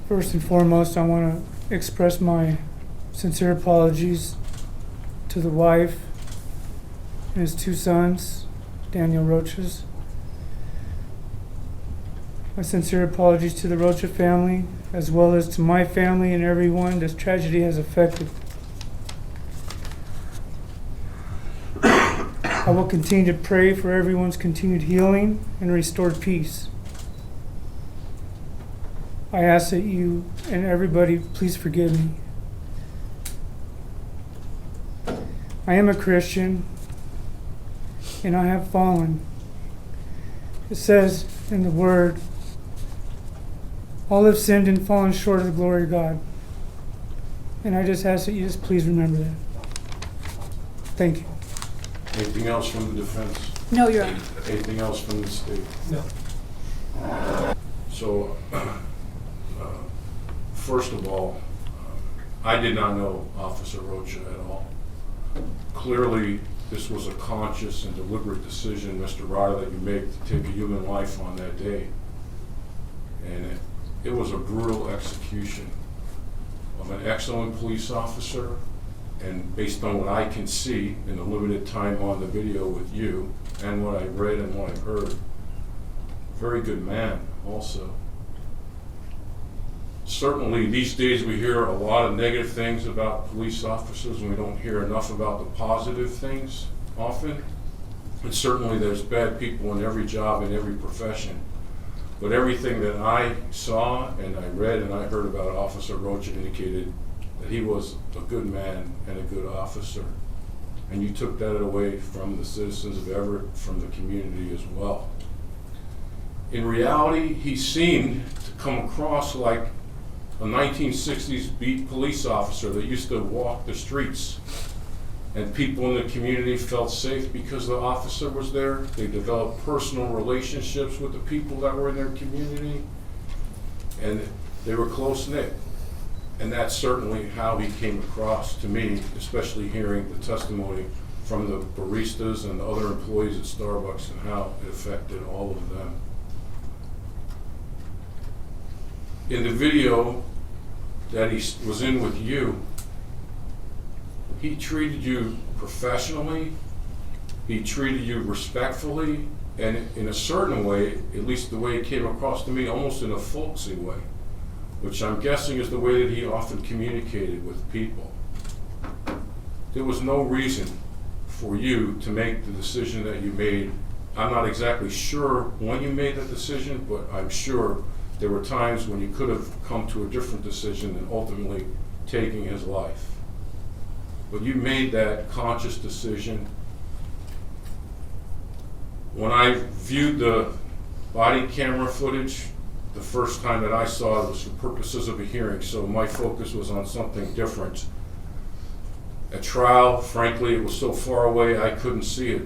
First and foremost, I want to express my sincere apologies to the wife and his 2 sons, Dan Rochas. My sincere apologies to the Rocha family, as well as to my family and everyone this tragedy has affected. I will continue to pray for everyone's continued healing and restored peace. I ask that you and everybody please forgive me. I am a Christian, and I have fallen. It says in the Word, all have sinned and fallen short of the glory of God. And I just ask that you just please remember that. Thank you. Anything else from the defense? No, Your Honor. Anything else from the state? No. So, first of all, I did not know Officer Rocha at all. Clearly, this was a conscious and deliberate decision, Mr. Ryder, that you made to take a human life on that day. And it was a brutal execution of an excellent police officer, and based on what I can see in the limited time on the video with you and what I read and what I heard, very good man also. Certainly these days we hear a lot of negative things about police officers, and we don't hear enough about the positive things often. And certainly there's bad people in every job, in every profession. But everything that I saw and I read and I heard about Officer Rocha indicated that he was a good man and a good officer. And you took that away from the citizens of Everett, from the community as well. In reality, he seemed to come across like a 1960s beat police officer that used to walk the streets, and people in the community felt safe because the officer was there. They developed personal relationships with the people that were in their community, and they were close-knit. And that's certainly how he came across to me, especially hearing the testimony from the baristas and the other employees at Starbucks and how it affected all of them. In the video that he was in with you, he treated you professionally, he treated you respectfully, and in a certain way, at least the way it came across to me, almost in a folksy way, which I'm guessing is the way that he often communicated with people. There was no reason for you to make the decision that you made. I'm not exactly sure when you made that decision, but I'm sure there were times when you could have come to a different decision than ultimately taking his life. But you made that conscious decision. When I viewed the body camera footage, the first time that I saw it was for purposes of a hearing, so my focus was on something different. At trial, frankly, it was so far away I couldn't see it.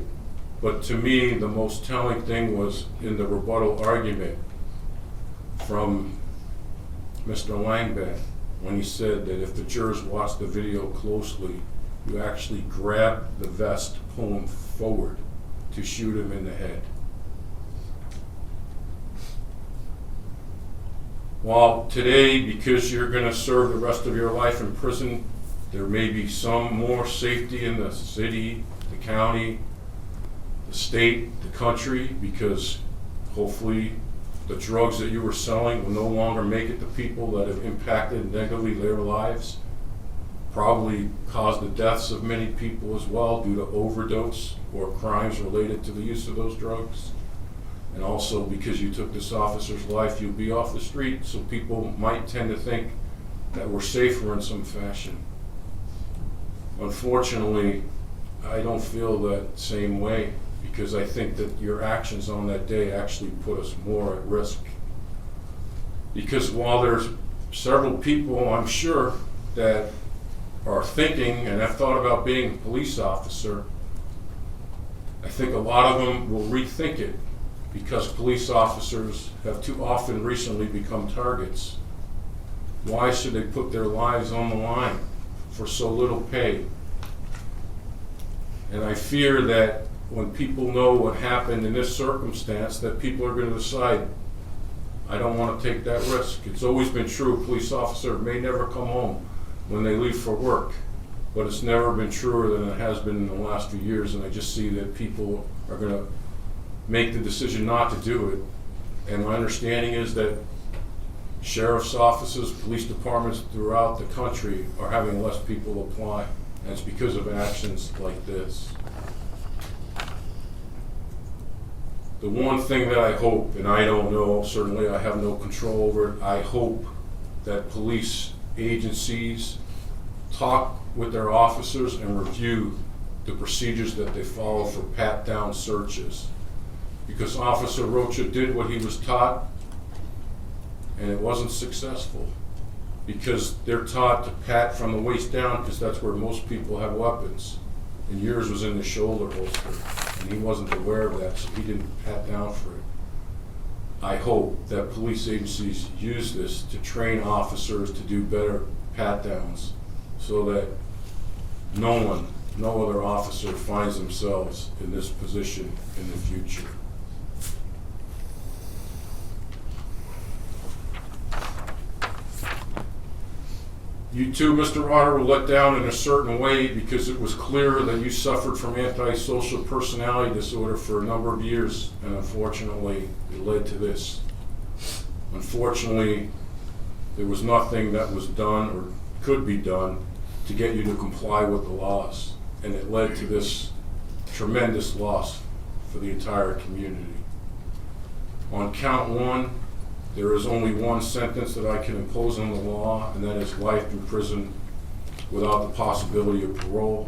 But to me, the most telling thing was in the rebuttal argument from Mr. Langbeth, when he said that if the jurors watched the video closely, you actually grabbed the vest, pull him forward to shoot him in the head. While today, because you're going to serve the rest of your life in prison, there may be some more safety in the city, the county, the state, the country, because hopefully the drugs that you were selling will no longer make it to people that have impacted negatively their lives, probably caused the deaths of many people as well due to overdose or crimes related to the use of those drugs. And also because you took this officer's life, you'll be off the street, so people might tend to think that we're safer in some fashion. Unfortunately, I don't feel that same way, because I think that your actions on that day actually put us more at risk. Because while there's several people, I'm sure, that are thinking and have thought about being a police officer, I think a lot of them will rethink it, because police officers have too often recently become targets. Why should they put their lives on the line? for so little pay. And I fear that when people know what happened in this circumstance, that people are gonna decide, I don't wanna take that risk. It's always been true, a police officer may never come home when they leave for work, but it's never been truer than it has been in the last few years, and I just see that people are gonna make the decision not to do it. And my understanding is that sheriff's offices, police departments throughout the country are having less people apply, and it's because of actions like this. The one thing that I hope, and I don't know, certainly I have no control over it, I hope that police agencies talk with their officers and review the procedures that they follow for pat-down searches. Because Officer Rocha did what he was taught, and it wasn't successful. Because they're taught to pat from the waist down, because that's where most people have weapons. And yours was in the shoulder holster, and he wasn't aware of that, so he didn't pat down for it. I hope that police agencies use this to train officers to do better pat-downs, so that no other officer finds themselves in this position in the future. You too, Mr. Rotter, were let down in a certain way because it was clear that you suffered from antisocial personality disorder for a number of years, and unfortunately, it led to this. Unfortunately, there was nothing that was done or could be done to get you to comply with the laws, and it led to this tremendous loss for the entire community. On count one, there is only one sentence that I can impose on the law, and that is life in prison without the possibility of parole.